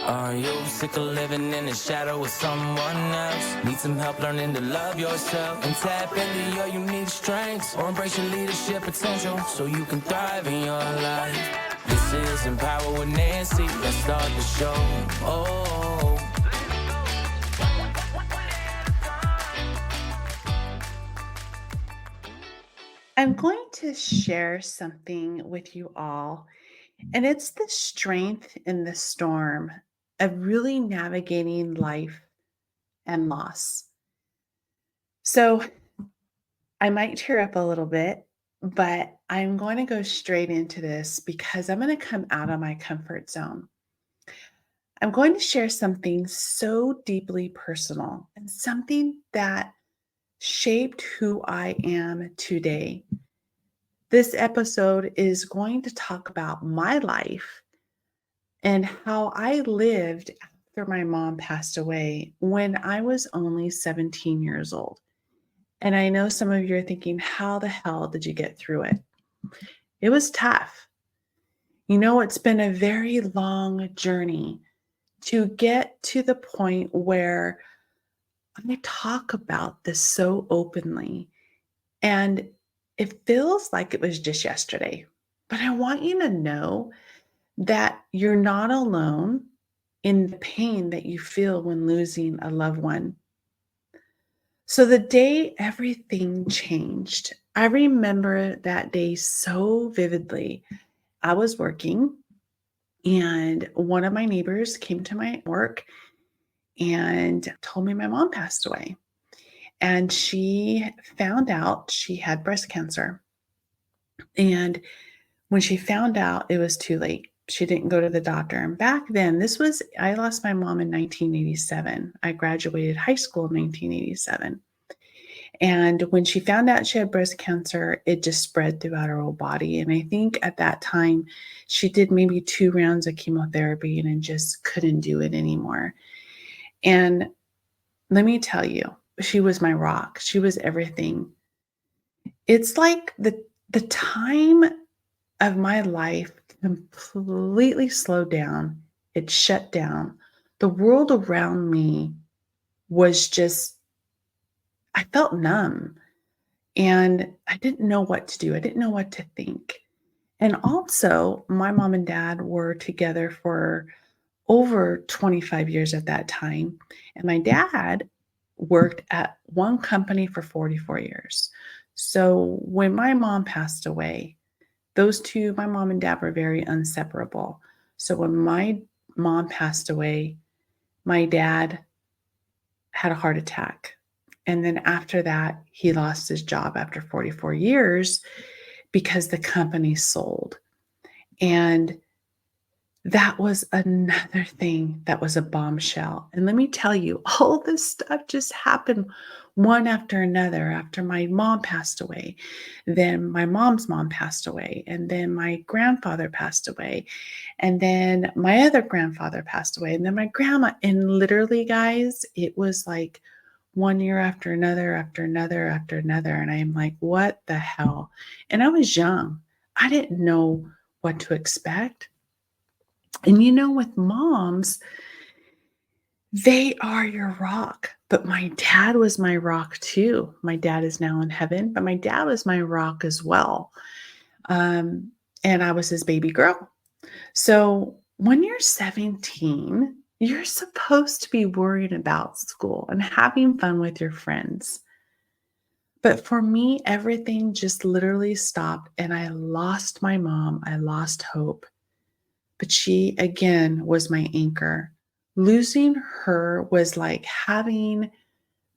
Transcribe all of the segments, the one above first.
Are you sick of living in the shadow of someone else? Need some help learning to love yourself and tap into your unique strengths, or embrace your leadership potential so you can thrive in your life. This is Empower with Nancy. Let's start the show. Oh. I'm going to share something with you all, and it's the strength in the storm of really navigating life and loss. So I might tear up a little bit, but I'm going to go straight into this because I'm going to come out of my comfort zone. I'm going to share something so deeply personal and something that shaped who I am today. This episode is going to talk about my life and how I lived after my mom passed away when I was only 17 years old. And I know some of you are thinking, how the hell did you get through it? It was tough. It's been a very long journey to get to the point where I talk about this so openly. And it feels like it was just yesterday. But I want you to know that you're not alone in the pain that you feel when losing a loved one. So, the day everything changed, I remember that day so vividly. I was working, and one of my neighbors came to my work and told me my mom passed away. And she found out she had breast cancer. And when she found out, it was too late. She didn't go to the doctor. And back then, I lost my mom in 1987. I graduated high school in 1987. And when she found out she had breast cancer, it just spread throughout her whole body. And I think at that time, she did maybe 2 rounds of chemotherapy and then just couldn't do it anymore. And let me tell you, she was my rock. She was everything. It's like the time of my life completely slowed down. It shut down. The world around me was just, I felt numb and I didn't know what to do. I didn't know what to think. And also, my mom and dad were together for over 25 years at that time. And my dad worked at one company for 44 years. So when my mom passed away, those two, my mom and dad were very inseparable. So when my mom passed away, my dad had a heart attack. And then after that, he lost his job after 44 years because the company sold. And that was another thing that was a bombshell. And let me tell you, all this stuff just happened one after another. After my mom passed away, then my mom's mom passed away, and then my grandfather passed away, and then my other grandfather passed away, and then my grandma. And literally, guys, it was like one year after another, after another, after another. And I'm like, what the hell? And I was young. I didn't know what to expect. And with moms, they are your rock. But my dad was my rock too. My dad is now in heaven, but my dad was my rock as well. Um, and I was his baby girl. So when you're 17, you're supposed to be worried about school and having fun with your friends. But for me, everything just literally stopped and I lost my mom. I lost hope. But she, again, was my anchor. Losing her was like having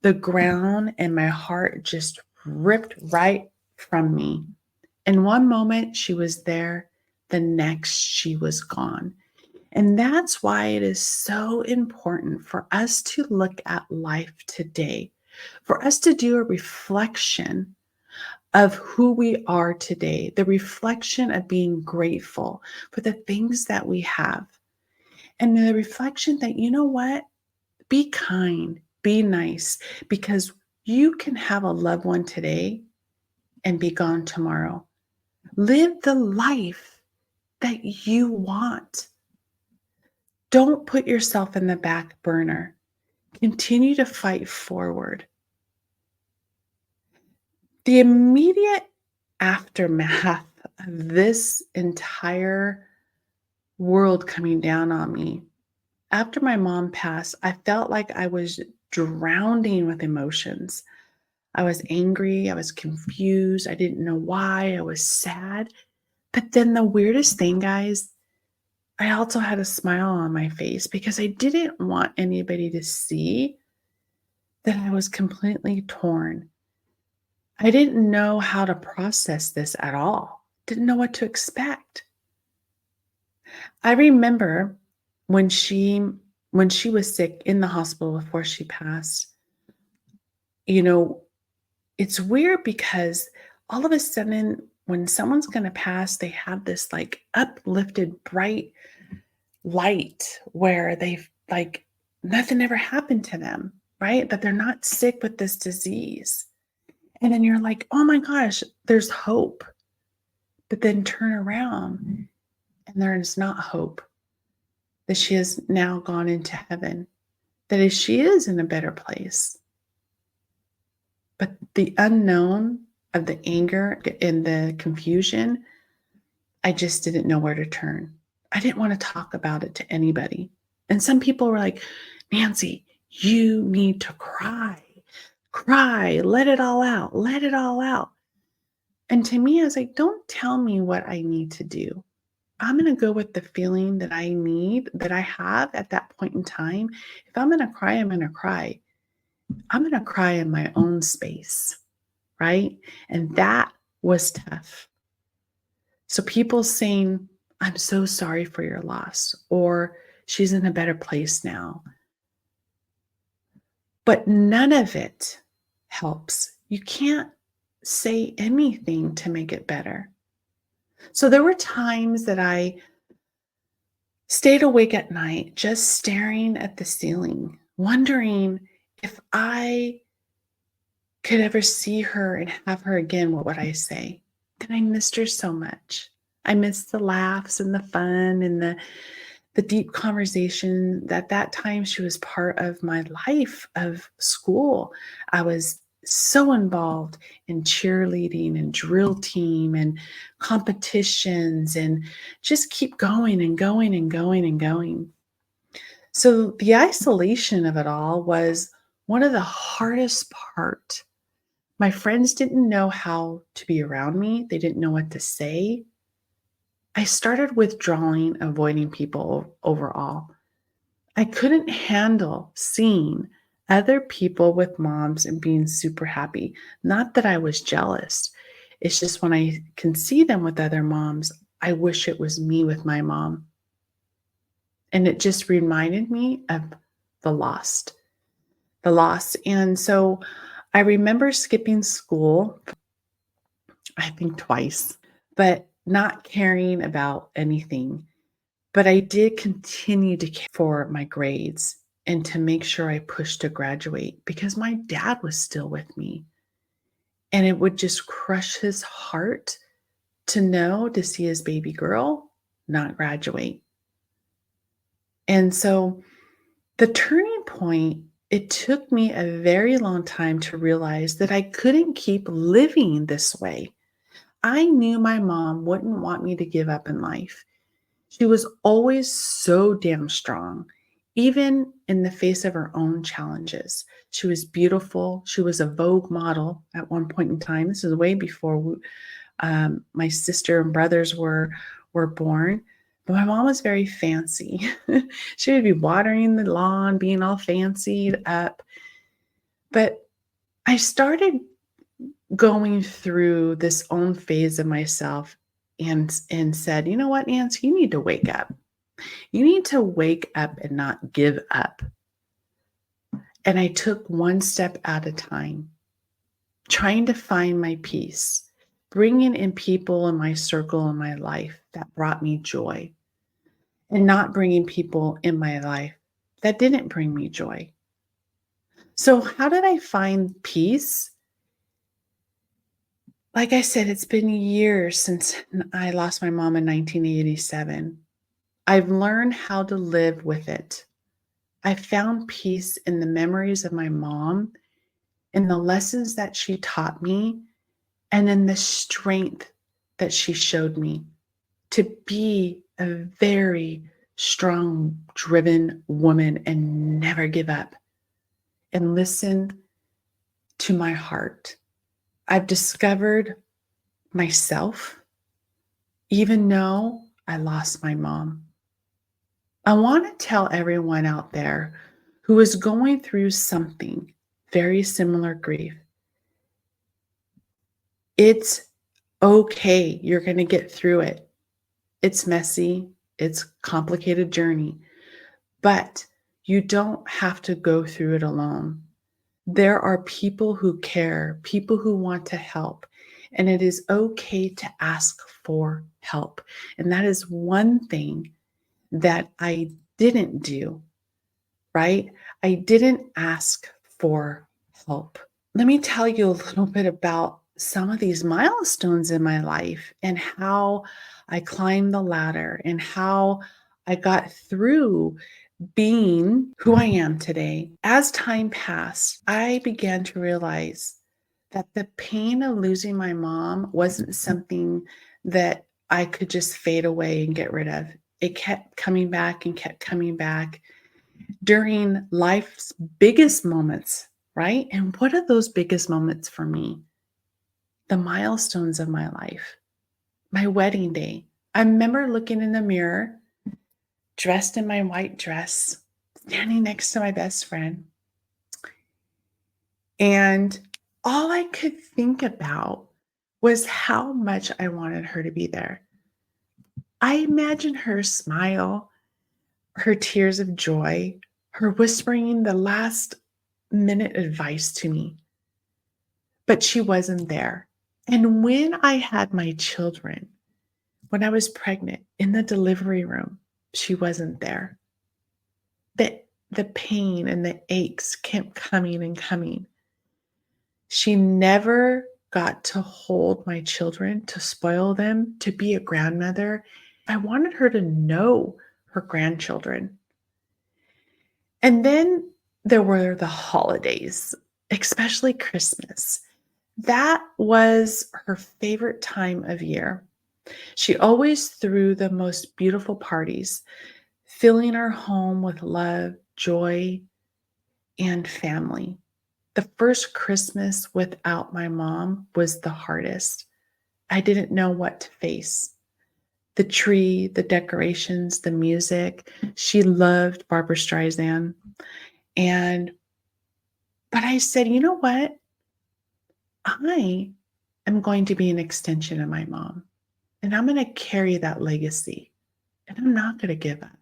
the ground and my heart just ripped right from me. In one moment, she was there, the next, she was gone. And that's why it is so important for us to look at life today, for us to do a reflection of who we are today, the reflection of being grateful for the things that we have, and the reflection that, you know what, be kind, be nice, because you can have a loved one today and be gone tomorrow. Live the life that you want. Don't put yourself in the back burner. Continue to fight forward. The immediate aftermath of this entire world coming down on me, after my mom passed, I felt like I was drowning with emotions. I was angry, I was confused, I didn't know why, I was sad. But then the weirdest thing, guys, I also had a smile on my face because I didn't want anybody to see that I was completely torn. I didn't know how to process this at all. Didn't know what to expect. I remember when she when she was sick in the hospital before she passed, you know, it's weird because all of a sudden when someone's going to pass, they have this like uplifted bright light where they've like nothing ever happened to them, right? That they're not sick with this disease. And then you're like, oh my gosh, there's hope. But then turn around and there is not hope that she has now gone into heaven, that is, she is in a better place. But the unknown of the anger and the confusion, I just didn't know where to turn. I didn't want to talk about it to anybody. And some people were like, Nancy, you need to cry. Cry, let it all out, let it all out. And to me, I was like, don't tell me what I need to do. I'm going to go with the feeling that I need, that I have at that point in time. If I'm going to cry, I'm going to cry. I'm going to cry in my own space, right? And that was tough. So people saying, I'm so sorry for your loss, or she's in a better place now. But none of it helps. You can't say anything to make it better. So there were times that I stayed awake at night, just staring at the ceiling, wondering if I could ever see her and have her again, what would I say? That I missed her so much. I missed the laughs and the fun and the deep conversation. That time she was part of my life of school. I was so involved in cheerleading and drill team and competitions and just keep going and going and going and going. So the isolation of it all was one of the hardest part. My friends didn't know how to be around me. They didn't know what to say. I started withdrawing, avoiding people overall. I couldn't handle seeing other people with moms and being super happy. Not that I was jealous. It's just when I can see them with other moms, I wish it was me with my mom. And it just reminded me of the lost, the loss. And so I remember skipping school, I think twice, but not caring about anything. But I did continue to care for my grades and to make sure I pushed to graduate because my dad was still with me. And it would just crush his heart to know to see his baby girl not graduate. And so the turning point, it took me a very long time to realize that I couldn't keep living this way. I knew my mom wouldn't want me to give up in life. She was always so damn strong, even in the face of her own challenges. She was beautiful. She was a Vogue model at one point in time. This is way before my sister and brothers were born. But my mom was very fancy. She would be watering the lawn, being all fancied up. But I started going through this own phase of myself and said, you know what, Nancy, you need to wake up. You need to wake up and not give up. And I took one step at a time, trying to find my peace, bringing in people in my circle in my life that brought me joy, and not bringing people in my life that didn't bring me joy. So, how did I find peace? Like I said, it's been years since I lost my mom in 1987. 1987. I've learned how to live with it. I found peace in the memories of my mom, in the lessons that she taught me, and in the strength that she showed me to be a very strong, driven woman and never give up and listen to my heart. I've discovered myself, even though I lost my mom. I want to tell everyone out there who is going through something very similar grief. It's okay. You're going to get through it. It's messy. It's a complicated journey, but you don't have to go through it alone. There are people who care, people who want to help, and it is okay to ask for help. And that is one thing that I didn't do, right? I didn't ask for help. Let me tell you a little bit about some of these milestones in my life and how I climbed the ladder and how I got through being who I am today. As time passed, I began to realize that the pain of losing my mom wasn't something that I could just fade away and get rid of. It kept coming back and kept coming back during life's biggest moments, right? And what are those biggest moments for me? The milestones of my life, my wedding day. I remember looking in the mirror, dressed in my white dress, standing next to my best friend. And all I could think about was how much I wanted her to be there. I imagined her smile, her tears of joy, her whispering the last minute advice to me, but she wasn't there. And when I had my children, when I was pregnant in the delivery room, she wasn't there. The pain and the aches kept coming and coming. She never got to hold my children, to spoil them, to be a grandmother. I wanted her to know her grandchildren. And then there were the holidays, especially Christmas. That was her favorite time of year. She always threw the most beautiful parties, filling our home with love, joy, and family. The first Christmas without my mom was the hardest. I didn't know what to face. The tree, the decorations, the music. She loved Barbara Streisand. And but I said, you know what? I am going to be an extension of my mom. And I'm going to carry that legacy. And I'm not going to give up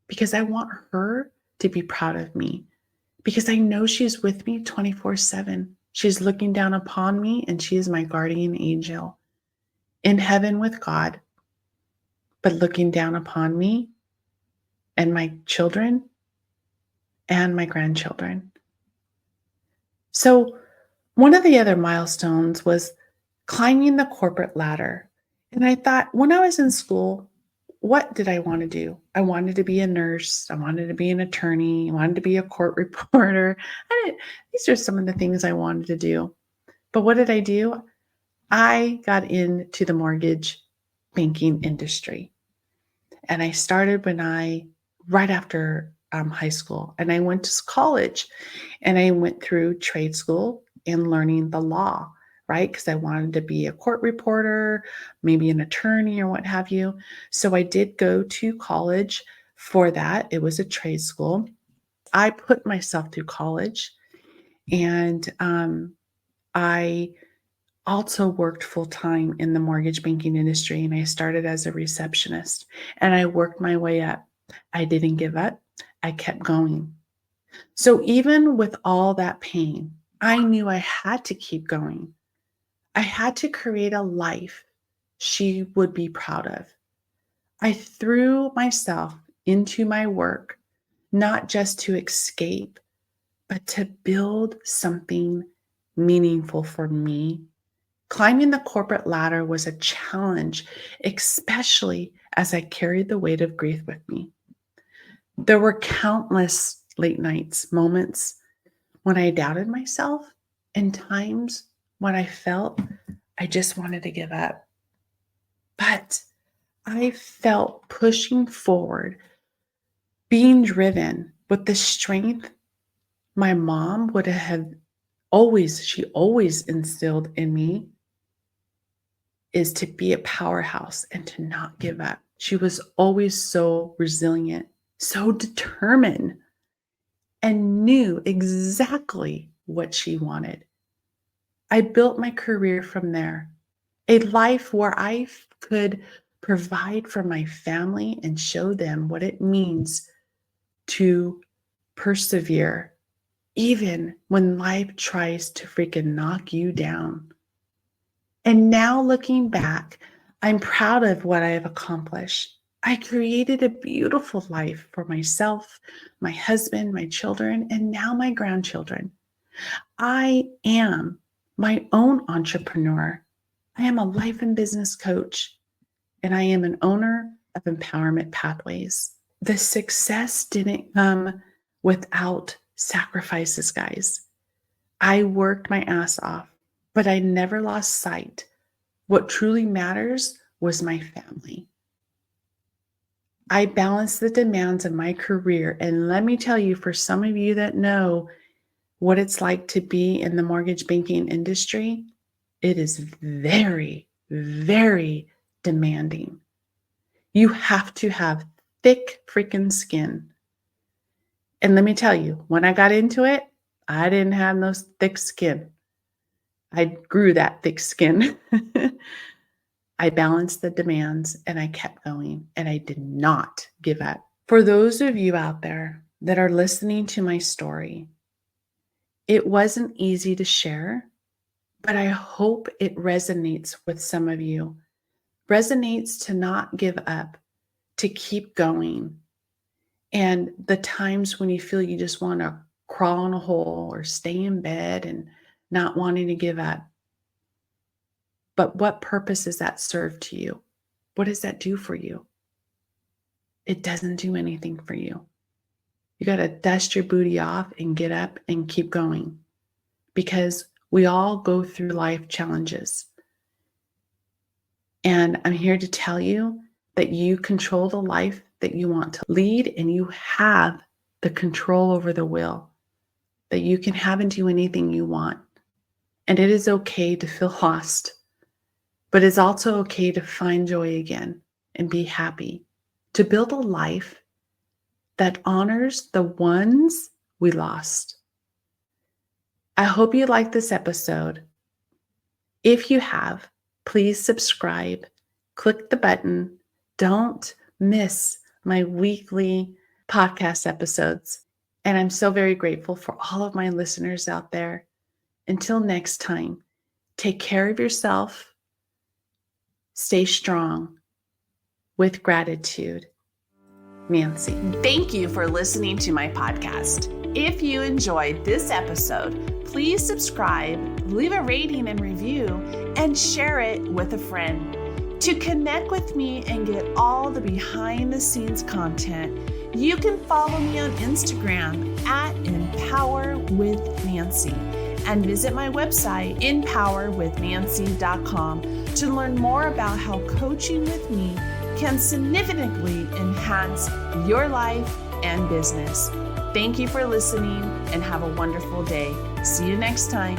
because I want her to be proud of me because I know she's with me 24/7. She's looking down upon me and she is my guardian angel in heaven with God, but looking down upon me and my children and my grandchildren. So, one of the other milestones was climbing the corporate ladder. And I thought when I was in school, what did I want to do? I wanted to be a nurse. I wanted to be an attorney. I wanted to be a court reporter. These are some of the things I wanted to do. But what did I do? I got into the mortgage banking industry. And I started right after high school. And I went to college and I went through trade school and learning the law, right? Because I wanted to be a court reporter, maybe an attorney or what have you. So I did go to college for that. It was a trade school. I put myself through college and I also worked full time in the mortgage banking industry. And I started as a receptionist and I worked my way up. I didn't give up. I kept going. So even with all that pain, I knew I had to keep going. I had to create a life she would be proud of. I threw myself into my work, not just to escape, but to build something meaningful for me Climbing the corporate ladder was a challenge, especially as I carried the weight of grief with me. There were countless late nights, moments when I doubted myself, and times when I felt I just wanted to give up. But I felt pushing forward, being driven with the strength my mom would have she always instilled in me, is to be a powerhouse and to not give up. She was always so resilient, so determined, and knew exactly what she wanted. I built my career from there, a life where I could provide for my family and show them what it means to persevere, even when life tries to freaking knock you down. And now looking back, I'm proud of what I have accomplished. I created a beautiful life for myself, my husband, my children, and now my grandchildren. I am my own entrepreneur. I am a life and business coach, and I am an owner of Empowerment Pathways. The success didn't come without sacrifices, guys. I worked my ass off, but I never lost sight. What truly matters was my family. I balanced the demands of my career. And let me tell you, for some of you that know what it's like to be in the mortgage banking industry, it is very, very demanding. You have to have thick freaking skin. And let me tell you, when I got into it, I didn't have no thick skin. I grew that thick skin. I balanced the demands and I kept going, and I did not give up. For those of you out there that are listening to my story, it wasn't easy to share, but I hope it resonates with some of you. Resonates to not give up, to keep going. And the times when you feel you just want to crawl in a hole or stay in bed and not wanting to give up. But what purpose does that serve to you? What does that do for you? It doesn't do anything for you. You got to dust your booty off and get up and keep going, because we all go through life challenges. And I'm here to tell you that you control the life that you want to lead, and you have the control over the will, that you can have and do anything you want. And it is okay to feel lost, but it's also okay to find joy again and be happy, to build a life that honors the ones we lost. I hope you liked this episode. If you have, please subscribe, click the button. Don't miss my weekly podcast episodes. And I'm so very grateful for all of my listeners out there. Until next time, take care of yourself. Stay strong. With gratitude, Nancy. Thank you for listening to my podcast. If you enjoyed this episode, please subscribe, leave a rating and review, and share it with a friend. To connect with me and get all the behind the scenes content, you can follow me on Instagram at Empower with Nancy, and visit my website, empowerwithnancy.com, to learn more about how coaching with me can significantly enhance your life and business. Thank you for listening, and have a wonderful day. See you next time.